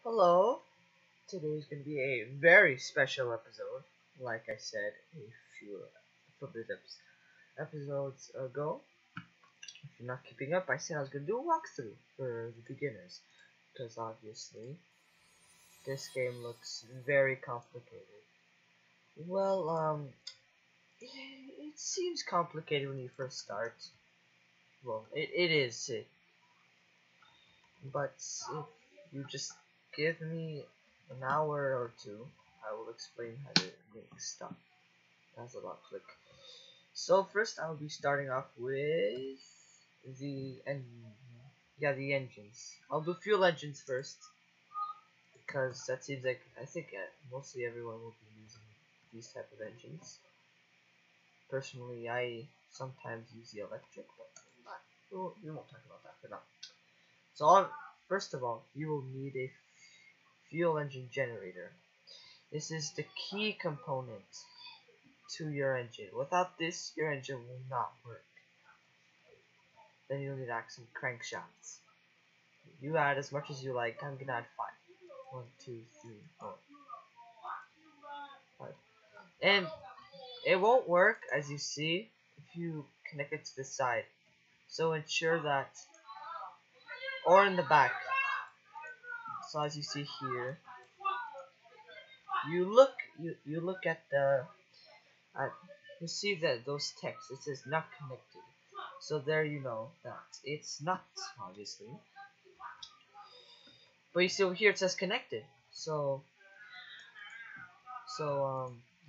Hello. Today is going to be a very special episode. Like I said a episodes ago. If you're not keeping up, I said I was going to do a walkthrough for the beginners. Because obviously, this game looks very complicated. Well, it seems complicated when you first start. Well, it is. But if you just give me an hour or two, I will explain how to make stuff. That's a lot of click. So first I'll be starting off with the engines. I'll do fuel engines first because that seems like I think mostly everyone will be using these type of engines. Personally, I sometimes use the electric, but we won't talk about that for now. So first of all, you will need a fuel engine generator. This is the key component to your engine. Without this, your engine will not work. Then you'll need to add some crankshafts. You add as much as you like. I'm gonna add 5. 1, 2, 3, 4, 5. And it won't work, as you see, if you connect it to the side. So ensure that, or in the back. So as you see here, you look at the you see that those texts. It says not connected. So there you know that it's not, obviously. But you see over here it says connected. So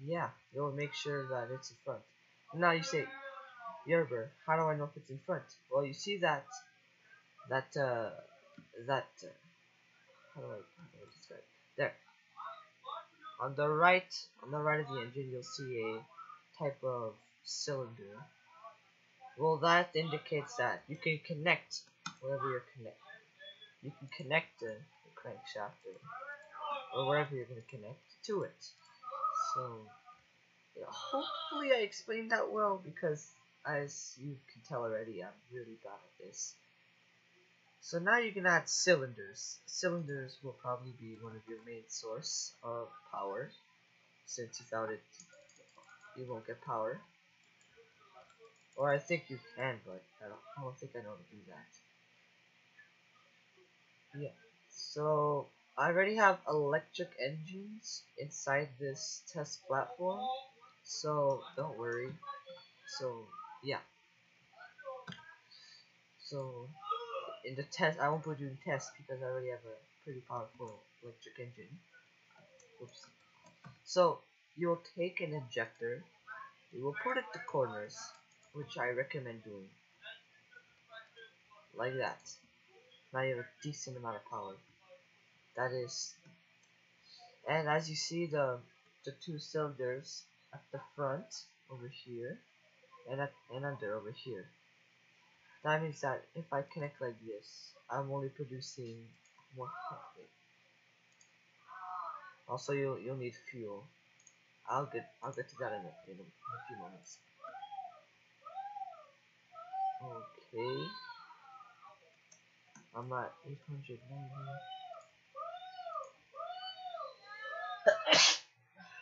yeah, you'll make sure that it's in front. Now you say, Yerber, how do I know if it's in front? Well, you see that how do I describe it? There on the right of the engine, you'll see a type of cylinder. Well, that indicates that you can connect wherever you're connect. You can connect the crankshaft or wherever you're going to connect to it. So yeah, hopefully I explained that well, because as you can tell already, I'm really bad at this. So now you can add cylinders. Cylinders will probably be one of your main source of power, since without it you won't get power. Or I think you can, but I don't think I know to do that. Yeah. So I already have electric engines inside this test platform, so don't worry. So yeah. So in the test, I won't put you in test because I already have a pretty powerful electric engine. Oops. So you'll take an injector, you will put it to corners, which I recommend doing, like that. Now you have a decent amount of power. That is, and as you see the two cylinders at the front over here, and under over here. That means that if I connect like this, I'm only producing one. Also, you'll need fuel. I'll get to that in a few moments. Okay, I'm at 890.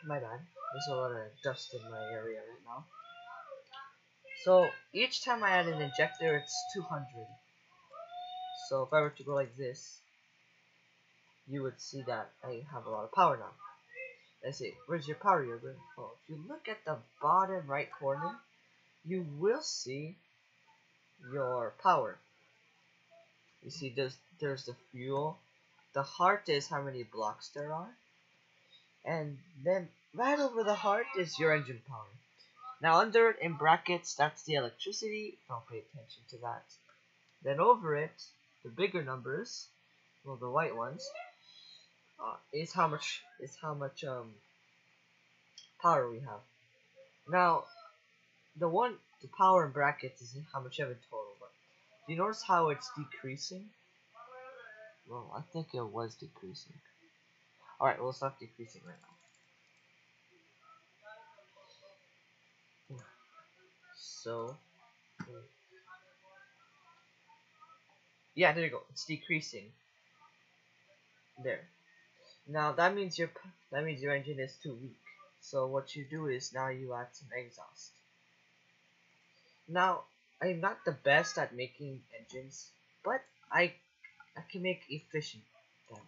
My bad. There's a lot of dust in my area right now. So each time I add an injector, it's 200. So if I were to go like this, you would see that I have a lot of power now. Let's see, where's your power here? Oh, if you look at the bottom right corner, you will see your power. You see there's the fuel. The heart is how many blocks there are. And then right over the heart is your engine power. Now under it in brackets, that's the electricity. Don't pay attention to that. Then over it, the bigger numbers, well, the white ones, is how much power we have. Now the power in brackets is how much you have in total. But do you notice how it's decreasing? Well, I think it was decreasing. All right, well, it's not decreasing right now. So yeah, there you go. It's decreasing. There. Now that means your engine is too weak. So what you do is now you add some exhaust. Now I'm not the best at making engines, but I can make efficient. Damn it.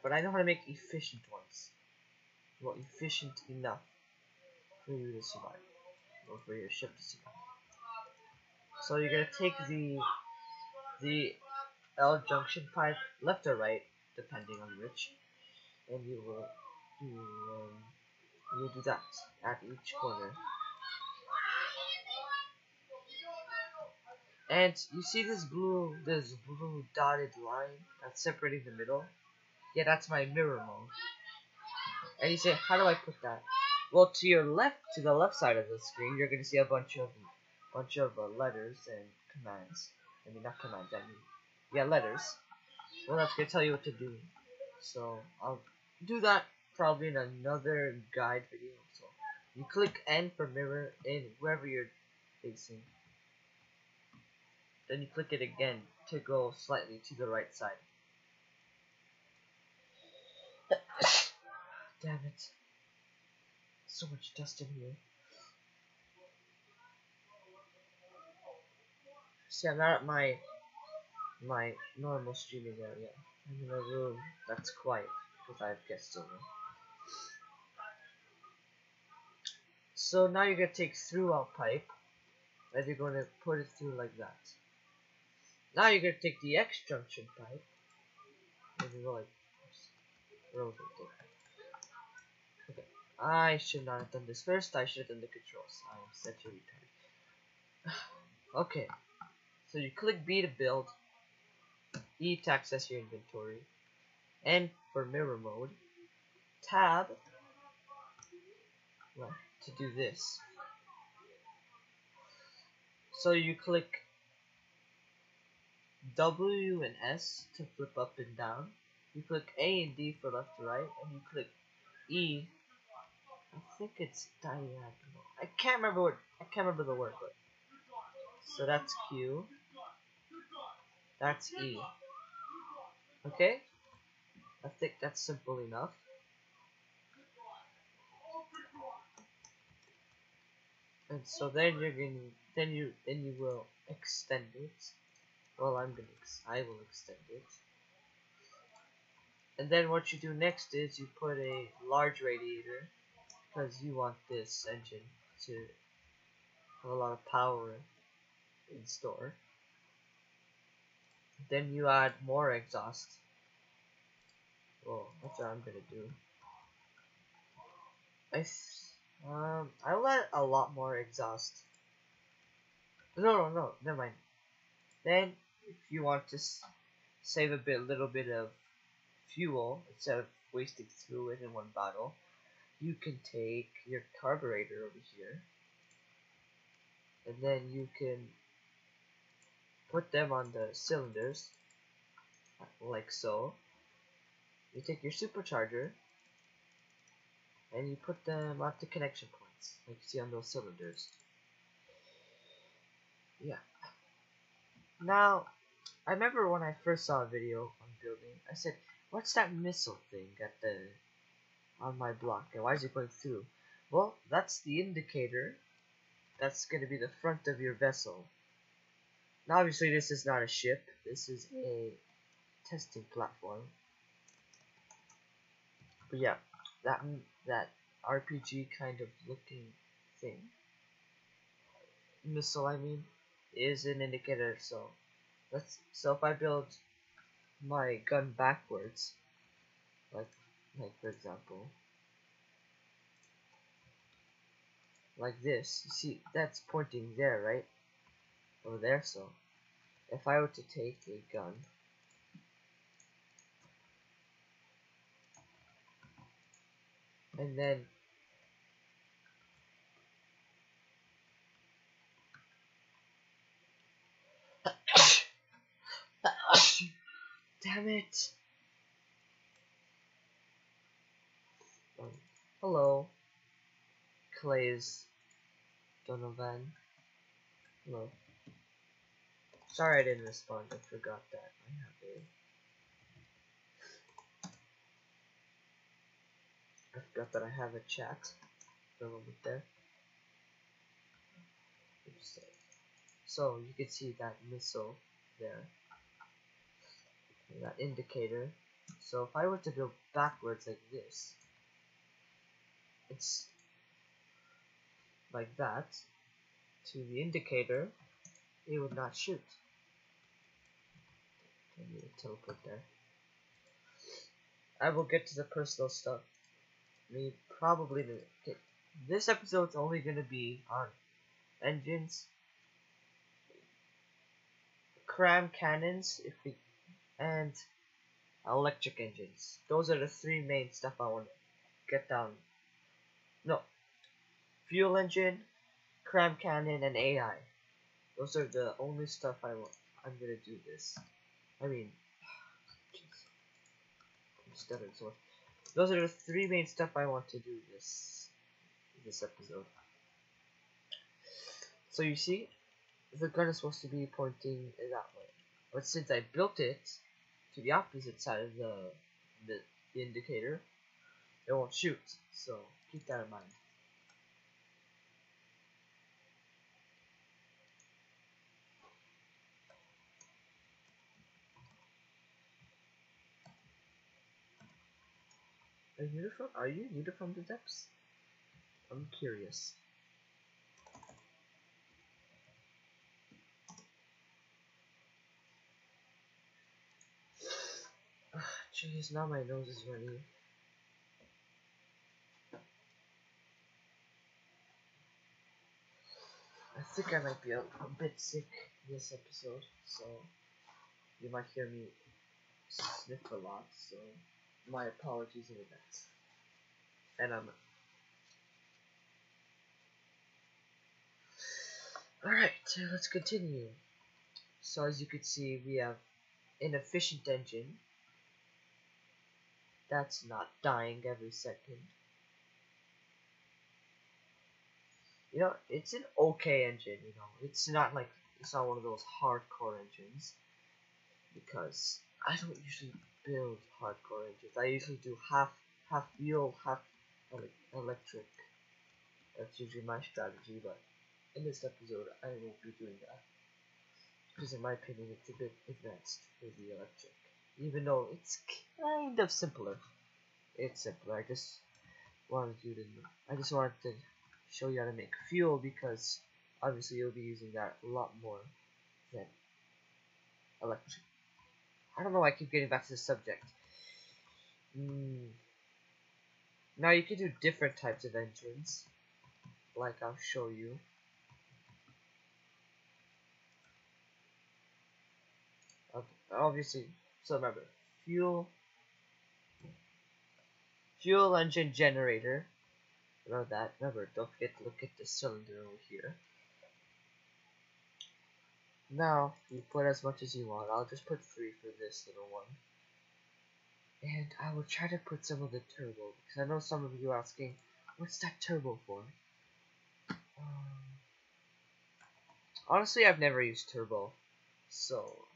But I know how to make efficient ones. Well, efficient enough for you to survive, or for your ship to survive. So you're gonna take the L junction pipe, left or right, depending on which, and you do that at each corner. And you see this blue dotted line that's separating the middle? Yeah, that's my mirror mode. And you say, how do I put that? Well, to the left side of the screen, you're gonna see a bunch of letters and commands. I mean, not commands. I mean, yeah, letters. Well, that's gonna tell you what to do. So I'll do that probably in another guide video. So you click N for mirror in wherever you're facing. Then you click it again to go slightly to the right side. Damn it. So much dust in here. See, I'm not at my normal streaming area. I'm in a room that's quiet because I have guests over. So now you're gonna take through our pipe and you're gonna put it through like that. Now you're gonna take the X junction pipe and you go like rotate it. Okay. I should not have done this first. I should have done the controls. I am such a retard. Okay. So you click B to build, E to access your inventory, N for mirror mode, Tab to do this. So you click W and S to flip up and down. You click A and D for left to right, and you click E. I think it's diagonal. I can't remember the word, but so that's Q. That's E. Okay? I think that's simple enough. And so then you will extend it. Well, I will extend it. And then what you do next is you put a large radiator because you want this engine to have a lot of power in store. Then you add more exhaust. Well, that's what I'm gonna do. I'll add a lot more exhaust. No, never mind. Then, if you want to save little bit of fuel instead of wasting through it in one battle, you can take your carburetor over here, and then you can put them on the cylinders, like so. You take your supercharger, and you put them at the connection points, like you see on those cylinders. Yeah. Now, I remember when I first saw a video on building, I said, what's that missile thing on my block, and why is it going through? Well, that's the indicator. That's going to be the front of your vessel. Now, obviously, this is not a ship. This is a testing platform. But yeah, that RPG kind of looking thing, missile I mean, is an indicator. So if I build my gun backwards, like for example, like this, you see that's pointing there, right? Over there. So if I were to take a gun and then damn it. Hello, Clay's Donovan. Hello. Sorry I didn't respond. I forgot that I have Forgot that I have a chat for a moment there. Oops. So you can see that missile there, that indicator. So if I were to go backwards like this, it's like that to the indicator, it would not shoot. I need a teleport there. I will get to the personal stuff. Probably okay. This episode's only gonna be on engines, cram cannons, and electric engines. Those are the three main stuff I want to get down. No, fuel engine, cram cannon, and AI. Those are the only stuff I'm gonna do this. I mean, jeez, I'm stuttering so much. Those are the three main stuff I want to do this episode. So you see, the gun is supposed to be pointing that way, but since I built it to the opposite side of the indicator, it won't shoot. So keep that in mind. Are you new from the depths? I'm curious. Jeez, now my nose is running. I think I might be a bit sick this episode, so you might hear me sniff a lot, so my apologies in advance. And alright, let's continue. So as you can see, we have an efficient engine that's not dying every second. You know, it's an okay engine, you know. It's not one of those hardcore engines, because I don't usually build hardcore engines. I usually do half fuel, half electric. That's usually my strategy, but in this episode I won't be doing that, because in my opinion it's a bit advanced for the electric, even though it's kind of simpler. It's simpler. I just wanted to show you how to make fuel, because obviously you'll be using that a lot more than electric. I don't know why I keep getting back to the subject. Now you can do different types of engines, like I'll show you. Obviously, so remember, fuel engine generator. Remember that. Remember, don't forget to look at the cylinder over here. Now, you put as much as you want. I'll just put 3 for this little one. And I will try to put some of the turbo, because I know some of you are asking, what's that turbo for? Honestly, I've never used turbo, so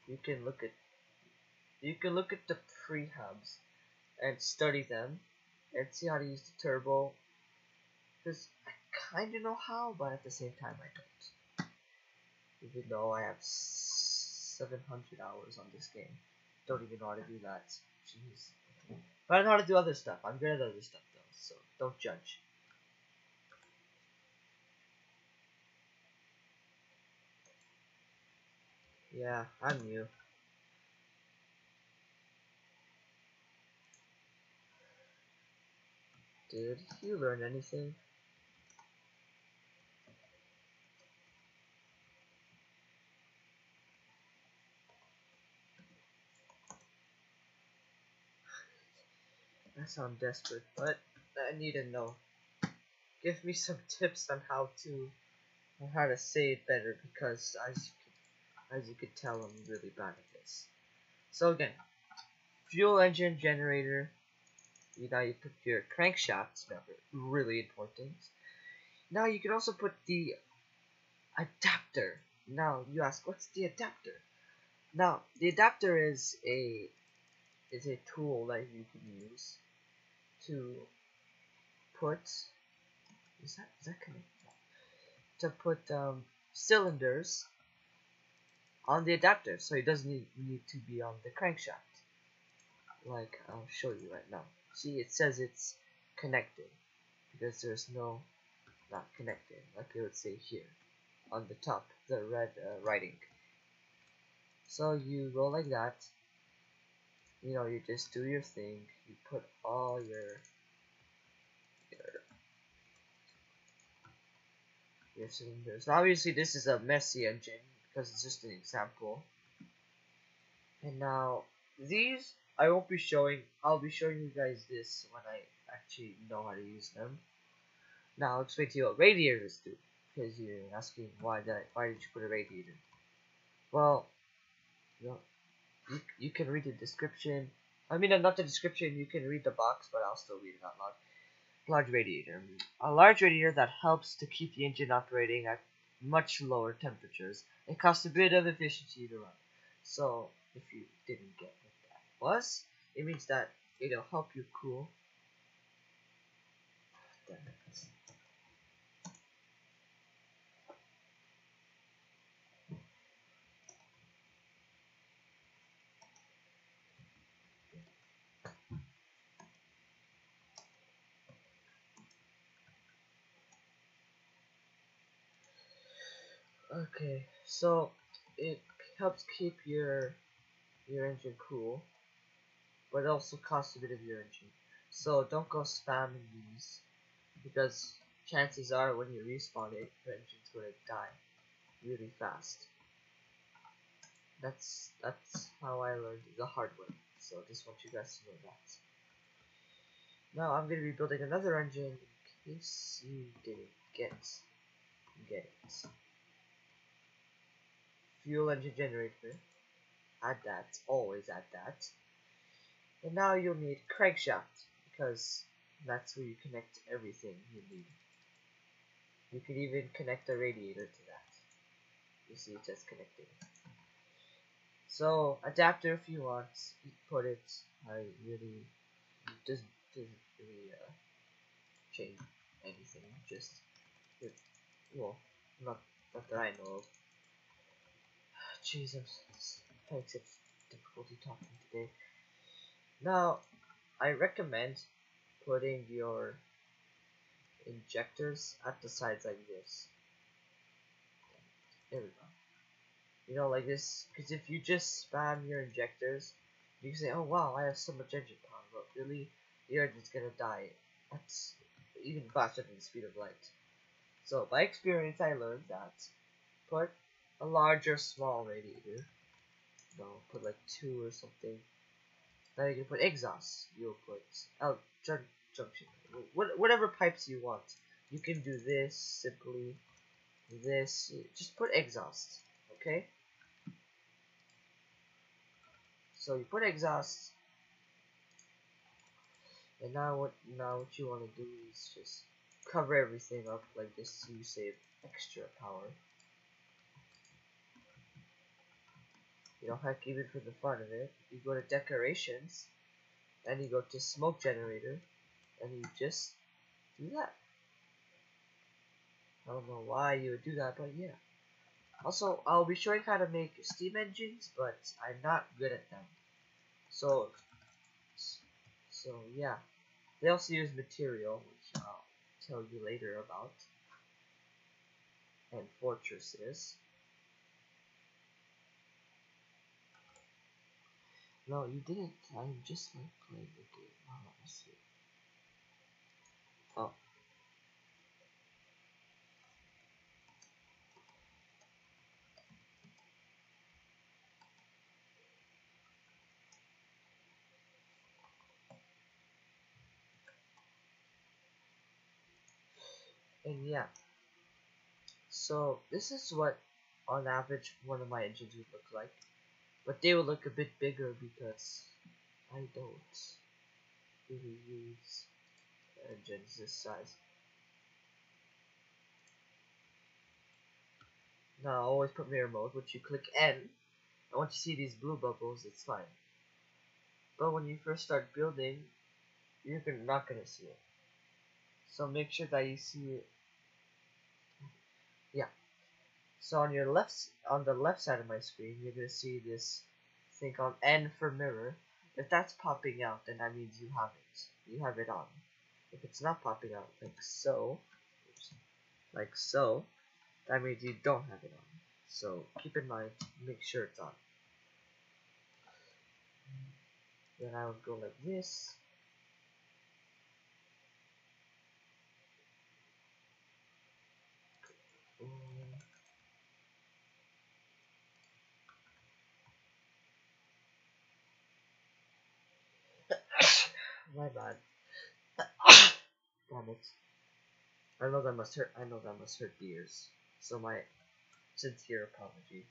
you can look at the prehubs and study them and see how to use the turbo, because I kind of know how, but at the same time I don't. Even though I have 700 hours on this game, don't even know how to do that. Jeez. But I know how to do other stuff. I'm good at other stuff though, so don't judge. Yeah, I'm new. Did you learn anything? I sound desperate, but I need to know. Give me some tips on how to say it better, because as you can tell, I'm really bad at this. So again, fuel engine generator. You put your crankshafts. Really important. Now you can also put the adapter. Now you ask, what's the adapter? Now the adapter is is a tool that you can use to put is that connected? To put cylinders on the adapter, so it doesn't need to be on the crankshaft. Like I'll show you right now. See, it says it's connected because there's no not connected, like it would say here on the top, the red writing. So you go like that. You know, you just do your thing. You put all your, your cylinders. Now, obviously, this is a messy engine because it's just an example. And now these I won't be showing. I'll be showing you guys this when I actually know how to use them. Now I'll explain to you what radiators do, because you're asking why did you put a radiator? Well, you know, you can read the description. I mean, not the description. You can read the box, but I'll still read it out loud. Large radiator. A large radiator that helps to keep the engine operating at much lower temperatures. It costs a bit of efficiency to run. So, if you didn't get what that was, it means that it'll help you cool. Damn it. Okay, so it helps keep your engine cool, but it also costs a bit of your engine. So don't go spamming these, because chances are when you respawn it, your engine's gonna die really fast. That's how I learned the hard way. So just want you guys to know that. Now I'm gonna be building another engine in case you didn't get it. Fuel engine generator. Add that. Always add that. And now you'll need crankshaft, because that's where you connect everything you need. You can even connect a radiator to that. You see it says connected. So adapter if you want, you put it. I really doesn't really change anything. Just it, well, not that I know of. Jesus, having such difficulty talking today. Now, I recommend putting your injectors at the sides like this. There we go. You know, like this, because if you just spam your injectors, you can say, oh wow, I have so much engine power, but really, the engine's gonna die. That's even faster than the speed of light. So, by experience, I learned that put a large or small radiator. No, put like 2 or something. Now you can put exhaust. You'll put junction. Whatever pipes you want. You can do this simply. This. Just put exhaust. Okay. So you put exhaust, and now what you want to do is just cover everything up like this so you save extra power. You know, heck, even for the fun of it, you go to decorations, and you go to smoke generator, and you just do that. I don't know why you would do that, but yeah. Also, I'll be showing how to make steam engines, but I'm not good at them. So yeah. They also use material, which I'll tell you later about, and fortresses. No, you didn't. I'm just like playing the game. Oh, let me see. Oh, and yeah. So this is what, on average, one of my engines would look like. But they would look a bit bigger because I don't really use engines this size. Now, always put mirror mode, which you click N, and once you see these blue bubbles, it's fine. but when you first start building, not gonna see it. So make sure that you see it. Yeah. So on the left side of my screen, you're gonna see this thing called N for mirror. If that's popping out, then that means you have it. You have it on. If it's not popping out, like so, that means you don't have it on. So keep in mind, make sure it's on. Then I would go like this. My bad. Damn it. I know that must hurt. I know that must hurt the ears. So my sincere apology.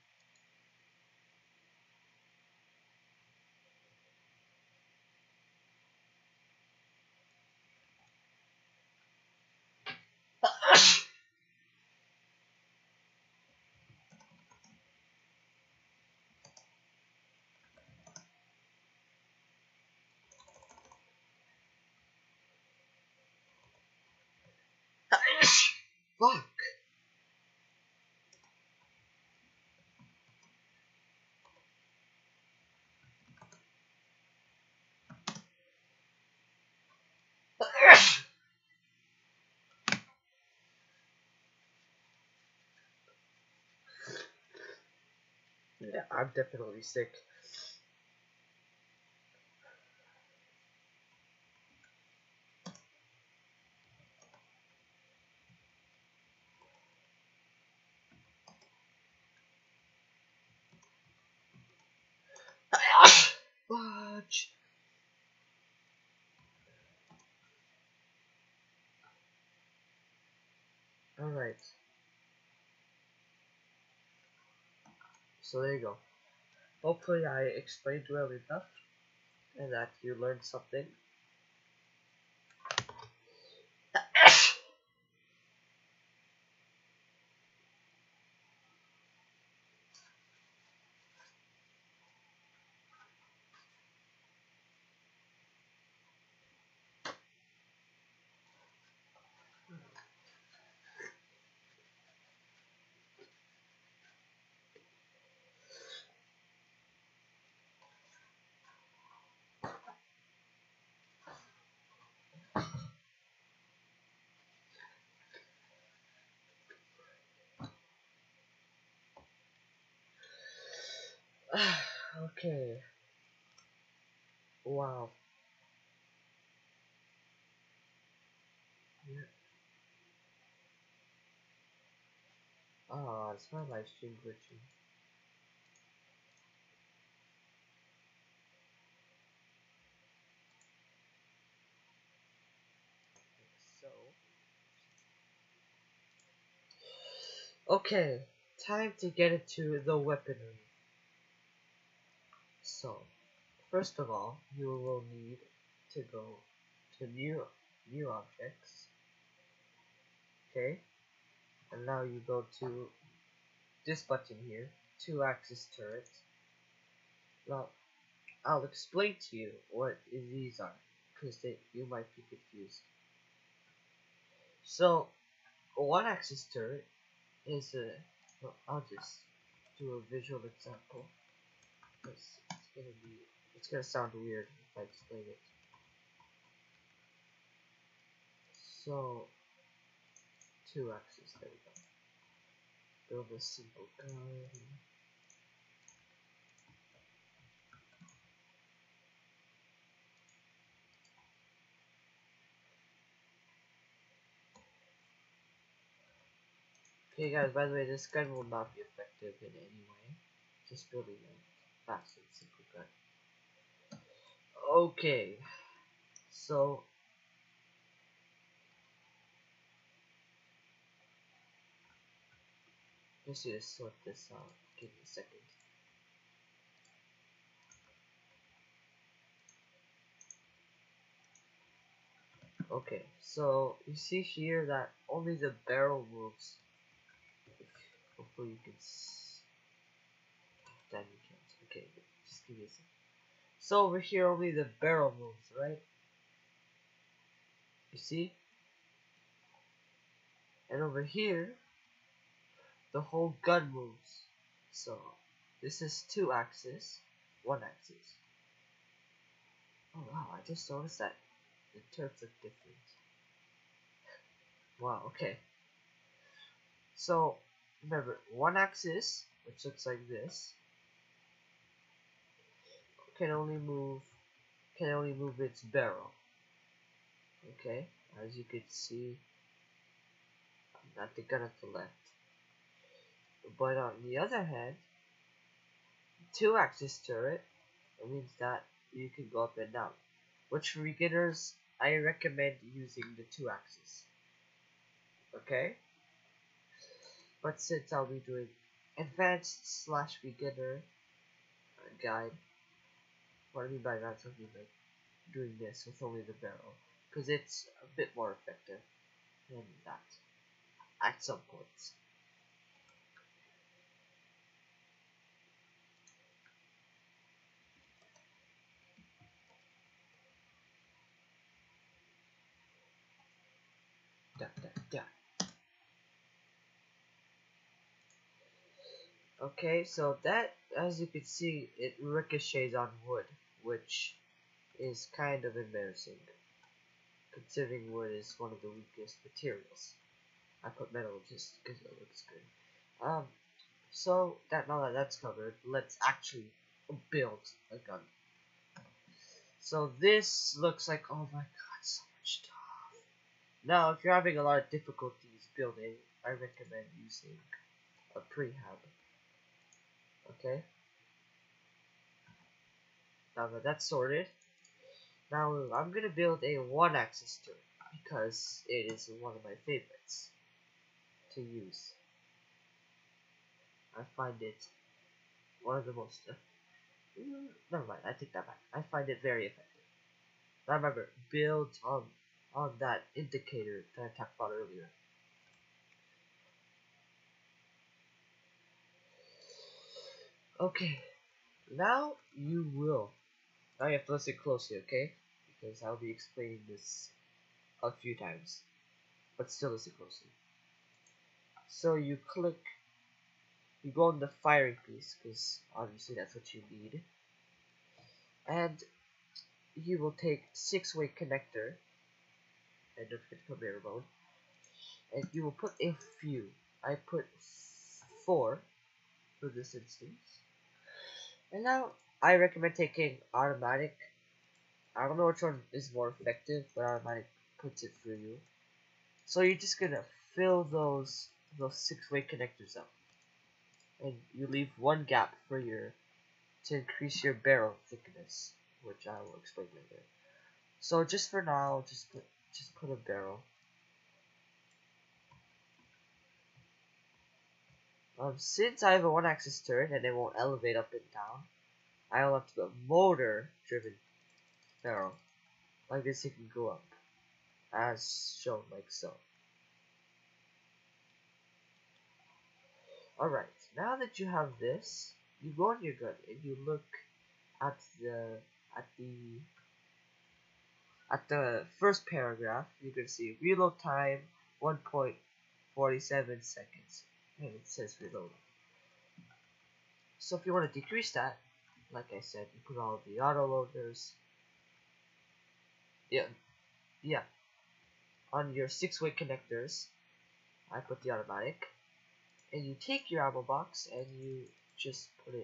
Fuck. Yeah, I'm definitely sick. Fudge. Alright. So there you go. Hopefully I explained well enough and that you learned something. Okay. Wow. Yeah. Ah, it's my live stream glitching. So. Okay. Time to get into the weaponry. So, first of all, you will need to go to new objects. Okay? And now you go to this button here, 2-axis turret. Now, I'll explain to you what these are, because you might be confused. So, a 1-axis turret is a, well, I'll just do a visual example, because it's gonna sound weird if I explain it. So, 2-axis, there we go. Build a simple gun. Okay guys, by the way, this gun will not be effective in any way. Just building a fast and simple gun. Okay, so just need to sort this out. Give me a second. Okay, so you see here that only the barrel moves. Hopefully you can. Damn, you can't. Okay, just give me a second. So over here only the barrel moves, right? You see? And over here the whole gun moves. So this is 2 axis, 1 axis. Oh wow, I just noticed that the turrets look different. Wow, okay. So remember, 1 axis, which looks like this, can only move its barrel. Okay, as you can see, not the gun at the left. But on the other hand, 2 axis turret, it means that you can go up and down. Which for beginners, I recommend using the 2 axis. Okay? But since I'll be doing advanced slash beginner guide, what I mean by that, something like doing this with only the barrel, because it's a bit more effective than that at some points. Da, da, da. Okay, so that, as you can see, it ricochets on wood, which is kind of embarrassing, considering wood is one of the weakest materials. I put metal just because it looks good. So now that that's covered, let's actually build a gun. So this looks like, oh my god, so much stuff. Now, if you're having a lot of difficulties building, I recommend using a prehab. Okay. Now that that's sorted, now I'm gonna build a 1-axis turret because it is one of my favorites to use. I find it one of the most. Never mind, I take that back. I find it very effective. Now remember, build on that indicator that I talked about earlier. Okay, now you will. Now you have to listen closely, okay? Because I'll be explaining this a few times, but still listen closely. So you go on the firing piece, because obviously that's what you need. And you will take 6-way connector, and don't forget to put bare bone. And you will put a few. I put 4 for this instance. And now I recommend taking automatic. I don't know which one is more effective, but automatic puts it for you. So you're just gonna fill those 6-way connectors up, and you leave 1 gap for to increase your barrel thickness, which I will explain later. So just for now, just put a barrel. Since I have a 1-axis turret and it won't elevate up and down, I'll have to put a motor-driven barrel. Like this, it can go up, as shown like so. Alright, now that you have this, you go on your gun and you look at the first paragraph. You can see reload time 1.47 seconds, and it says reload. So if you want to decrease that, like I said, you put all the auto loaders. Yeah. On your 6-way connectors, I put the automatic, and you take your ammo box and you just put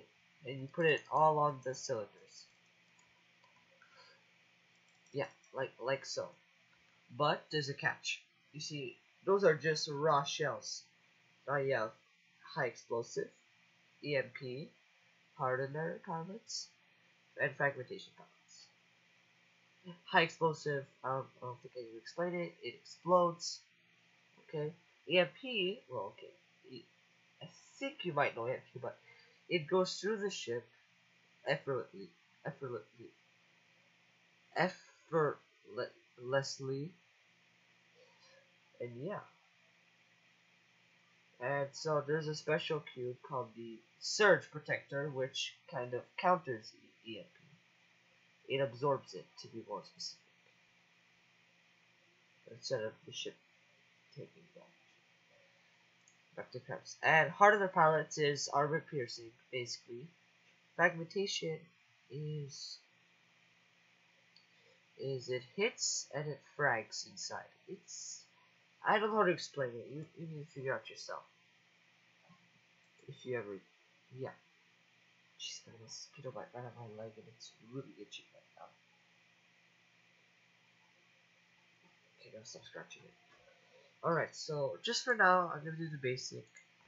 it all on the cylinders. Yeah, like so. But there's a catch. You see, those are just raw shells. Now you have high explosive, EMP, hardener pellets, and fragmentation pellets. High explosive, I don't think I need to explain it. It explodes. Okay. EMP, well, okay. I think you might know EMP, but it goes through the ship effortlessly, effortlessly, and yeah. And so there's a special cube called the Surge Protector, which kind of counters EMP. it absorbs it, to be more specific, instead of the ship taking damage. Back to preps. And heart of the pallets is armor piercing, basically. Fragmentation is it hits and it frags inside. I don't know how to explain it. You need to figure out yourself. If you ever, yeah. Jeez, got a mosquito bite right on my leg and it's really itchy right now. Okay, gotta stop scratching it. Alright, so just for now, I'm gonna do the basic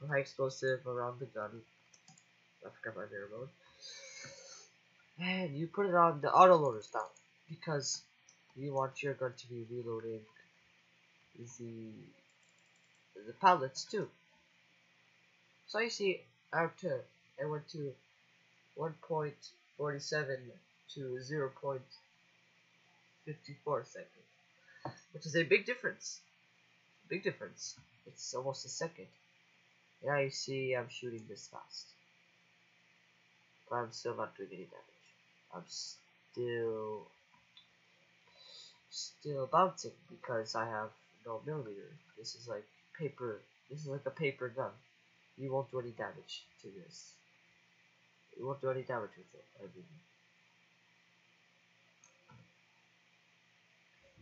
high explosive around the gun. I forgot my mirror mode. And you put it on the autoloader style because you want your gun to be reloading the pallets too. So you see, I went to 1.47 to 0.54 seconds, which is a big difference. Big difference. It's almost a second. Now you see I'm shooting this fast, but I'm still not doing any damage. I'm still bouncing because I have no millimeter. This is like paper. This is like a paper gun. You won't do any damage to this. You won't do any damage with it. I mean,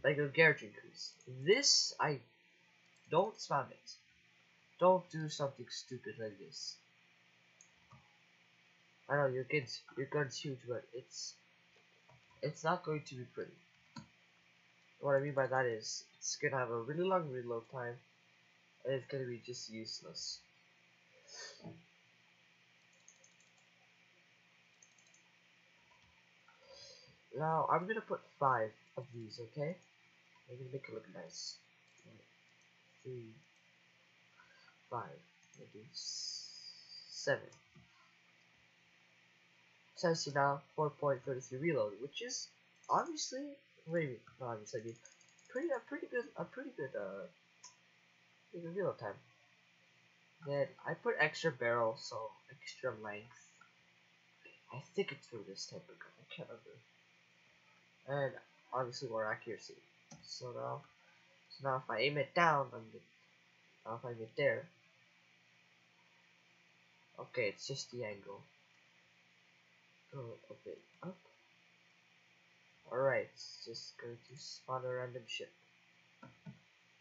like a Garrett increase. This I don't spam it. Don't do something stupid like this. I know your gun's huge, but it's not going to be pretty. What I mean by that is it's gonna have a really long reload time, and it's gonna be just useless. Now I'm gonna put 5 of these, okay? I'm gonna make it look nice. 3, 5, maybe 7. So I see now 4.33 reload, which is obviously maybe not obviously, I mean pretty good reload time. Then I put extra barrel, so extra length. I think it's for this type of gun. I can't remember. And obviously more accuracy. So now if I aim it down, now if I get there, okay, it's just the angle. Go a bit up. Alright, it's just going to spawn a random ship.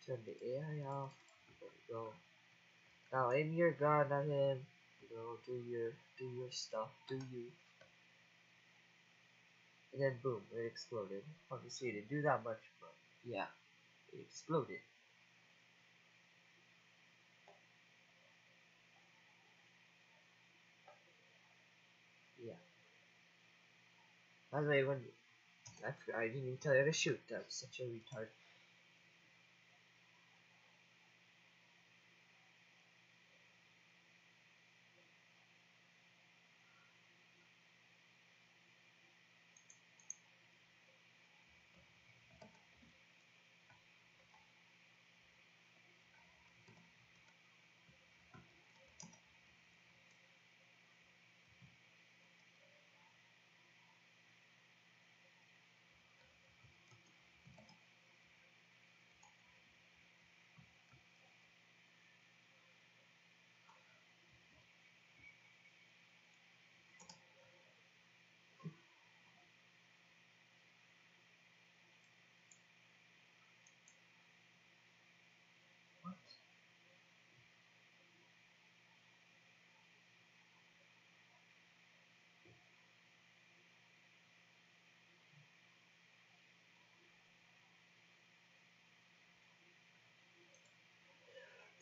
Turn the AI off. There we go. Now aim your gun at him. You know, do your stuff. Do you? And then boom, it exploded. Obviously, it didn't do that much, but yeah, it exploded. Yeah. By the way, when I didn't even tell you to shoot. That's such a retard.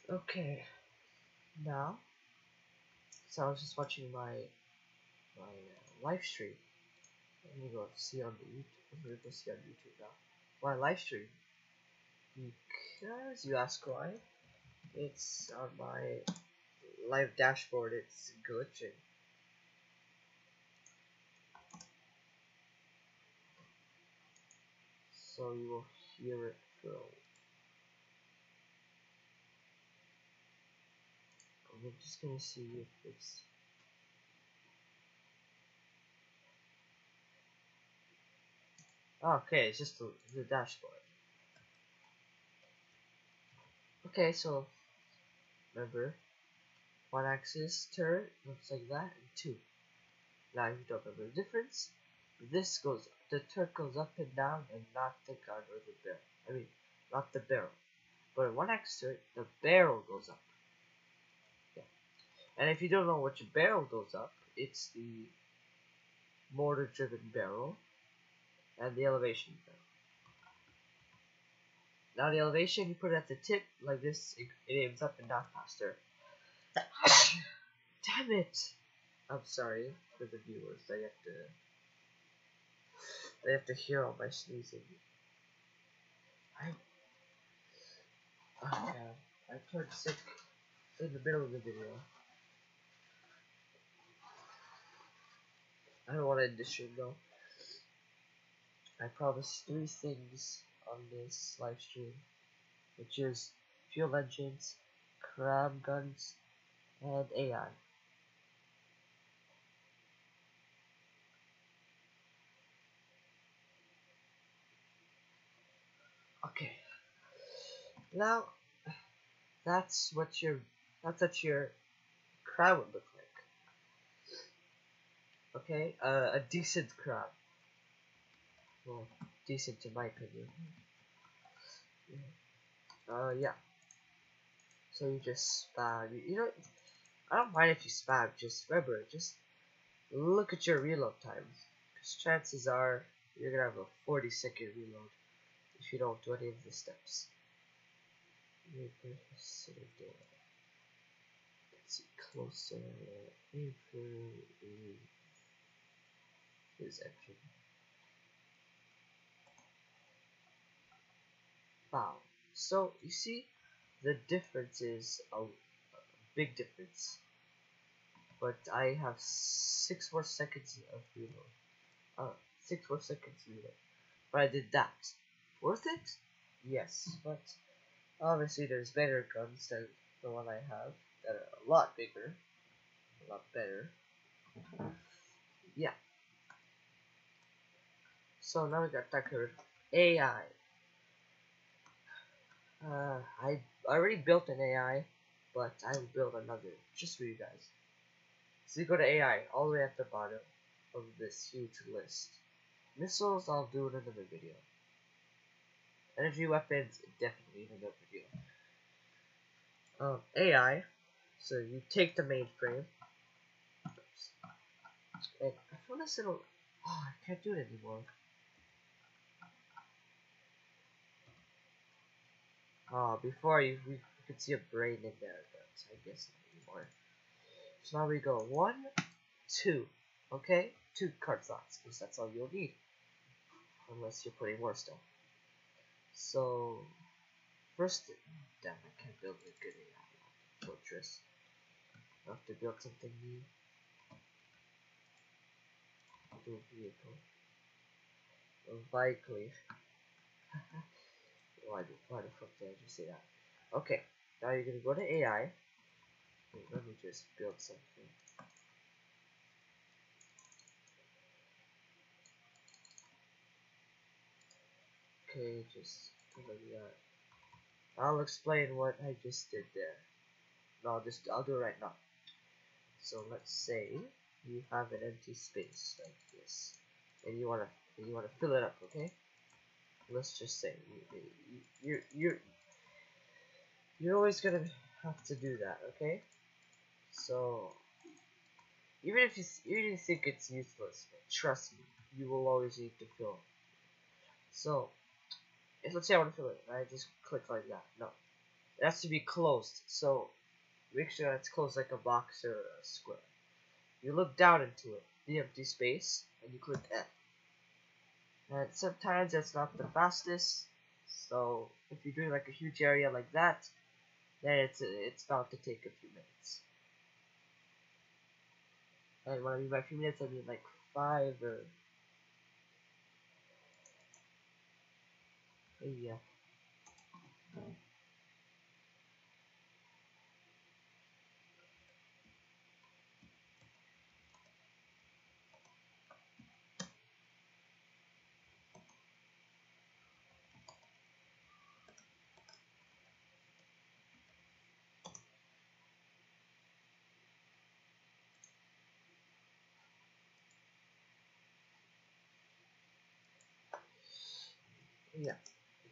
What? Okay. Now, so I was just watching my live stream. Let me go see on the YouTube. I'm gonna go see on YouTube now. Why live stream? Because you ask why? It's on my live dashboard. It's glitching. So you will hear it through. I'm just gonna see if it's. Okay, it's just the dashboard. Okay, so remember, one axis turn looks like that, and two. Now you don't remember the difference. The turret goes up and down, and not the gun or the barrel. I mean, not the barrel. But in one axis turret, the barrel goes up. Yeah. And if you don't know which barrel goes up, it's the mortar-driven barrel and the elevation barrel. Now the elevation, you put it at the tip like this. It aims up and down faster. Damn it! I'm sorry for the viewers. They have to hear all my sneezing. Oh man, I turned sick in the middle of the video. I don't want to end this stream though. I promised 3 things on this live stream, which is fuel engines, crab guns, and AI. Okay, now that's what your crab would look like. Okay, a decent crab. Well, decent in my opinion. Yeah. So you just spam. You know, I don't mind if you spam. Just remember, just look at your reload times, because chances are you're gonna have a 40-second reload if you don't do any of the steps. Let's see closer. His engine. Wow. So you see, the difference is a big difference. But I have 6 more seconds of reload. 6 more seconds reload. But I did that. Worth it? Yes, but obviously there's better guns than the one I have that are a lot bigger, a lot better. Yeah. So now we got that covered. AI. I already built an AI, but I will build another just for you guys. So you go to AI all the way at the bottom of this huge list. Missiles, I'll do in another video. Energy weapons, definitely in another video. AI, so you take the mainframe. Oops. And I found this little. Oh, I can't do it anymore. Before you could see a brain in there, but I guess not anymore. So now we go 1, 2. Okay, 2 card slots, because that's all you'll need, unless you're putting more stuff. So first, damn, I can't build a good AI fortress. I have to build something new. Do a vehicle. A vehicle. Why the fuck did I just say that? Okay, now you're gonna go to AI. Wait, let me just build something. Okay, just go like that. I'll explain what I just did there. No, I'll do it right now. So let's say you have an empty space like this, and you wanna fill it up, okay? Let's just say you're always gonna have to do that, okay? So even if you think it's useless, trust me, you will always need to fill. So let's say I want to fill it, I just click like that. No, it has to be closed. So make sure it's closed like a box or a square. You look down into it, the empty space, and you click F. And sometimes that's not the fastest. So if you're doing like a huge area like that, then it's about to take a few minutes. And when I mean by few minutes, I mean like 5 or yeah. yeah,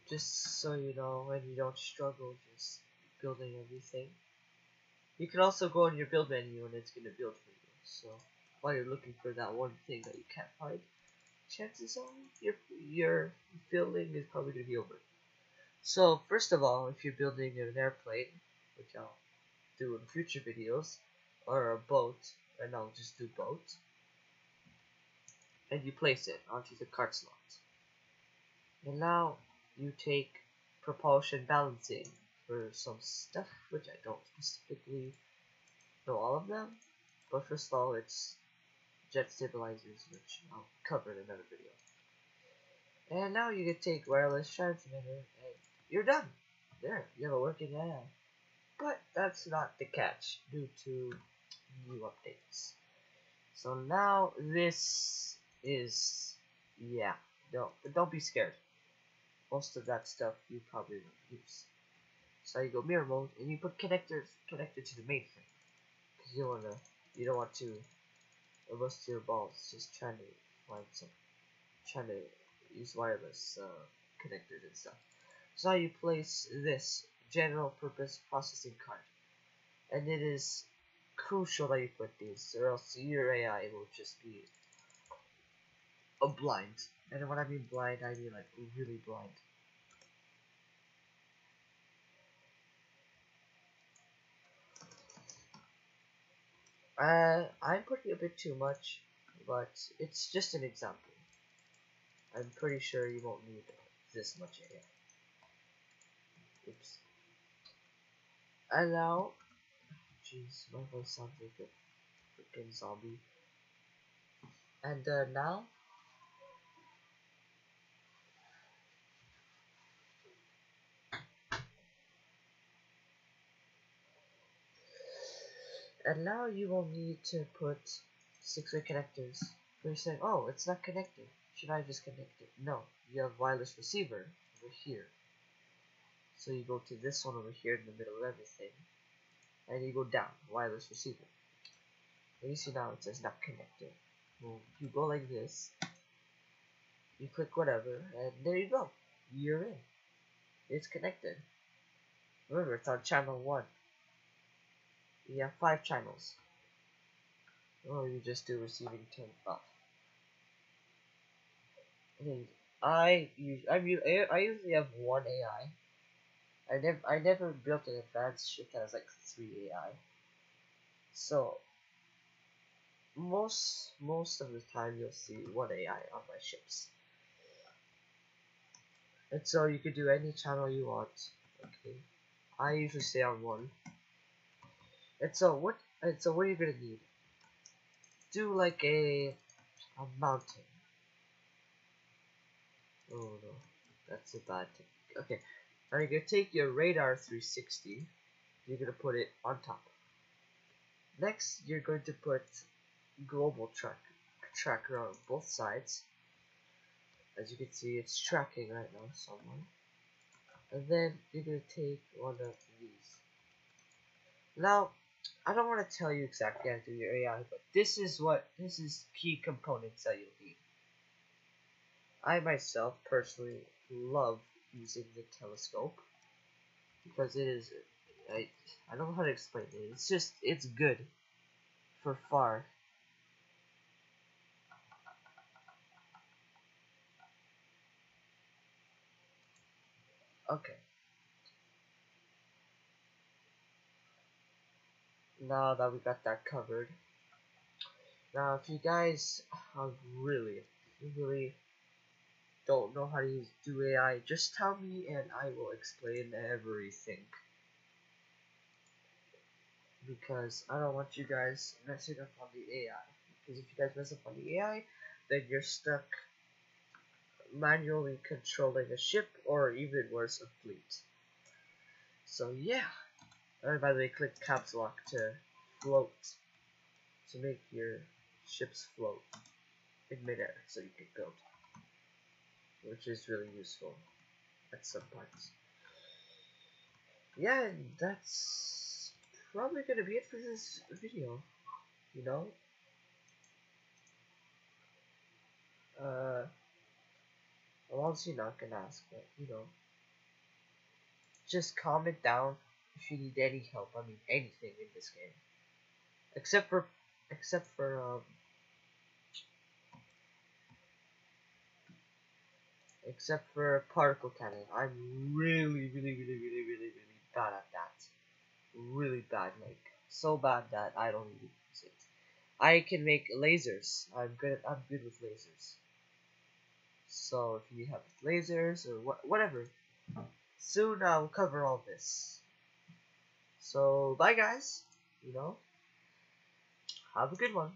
just so you know, when you don't struggle just building everything. You can also go in your build menu and it's gonna build for you. So while you're looking for that one thing that you can't find, chances are your building is probably gonna be over. So first of all, if you're building an airplane, which I'll do in future videos, or a boat, and I'll just do boat, and you place it onto the cart slot. And now you take propulsion balancing for some stuff, which I don't specifically know all of them, but first of all, it's jet stabilizers, which I'll cover in another video. And now you can take wireless transmitter, and you're done. There, you have a working AI. But that's not the catch, due to new updates. So now this is, yeah, don't be scared. Most of that stuff you probably won't use. So you go mirror mode, and you put connectors connected to the mainframe, because you don't want to bust your balls just trying to find some, trying to use wireless connectors and stuff. So now you place this general purpose processing card, and it is crucial that you put these, or else your AI will just be a blind. And when I mean blind, I mean like really blind. I'm putting a bit too much, but it's just an example. I'm pretty sure you won't need this much AI. Oops. And now, jeez, my voice sounds like a freaking zombie. And now, you will need to put 6-way connectors. You're saying, oh, it's not connected. Should I just connect it? No, you have wireless receiver over here. So you go to this one over here in the middle of everything, and you go down, wireless receiver. And you see now it says not connected. Well, you go like this, you click whatever, and there you go. You're in. It's connected. Remember, it's on channel 1. You have 5 channels. Oh, you just do receiving turned off. I usually have one AI. I never built an advanced ship that has like 3 AI. So most of the time you'll see one AI on my ships. And so you could do any channel you want. Okay. I usually stay on one. And so what are you gonna need? Do like a mountain. Oh no, that's a bad thing. Okay. Now you're gonna take your radar 360, you're gonna put it on top. Next you're going to put global tracker on both sides. As you can see, it's tracking right now someone. And then you're gonna take one of these. Now, I don't want to tell you exactly how to do your AI, but this is key components that you'll need. I myself personally love using the telescope because it is, I don't know how to explain it. It's good for far. Okay. Now that we got that covered, now if you guys really don't know how to do AI, just tell me and I will explain everything. Because I don't want you guys messing up on the AI. Because if you guys mess up on the AI, then you're stuck manually controlling a ship or even worse, a fleet. So yeah. And by the way, click caps lock to float, to make your ships float in midair so you can build, which is really useful at some parts. Yeah, and that's probably gonna be it for this video. You know, uh, a lot honestly not gonna ask, but just comment down if you need any help. I mean, anything in this game, except for, except for, um, except for particle cannon. I'm really bad at that. Really bad, like so bad that I don't even use it. I can make lasers. I'm good with lasers. So if you have lasers or whatever, soon I'll cover all this. So bye guys. Have a good one.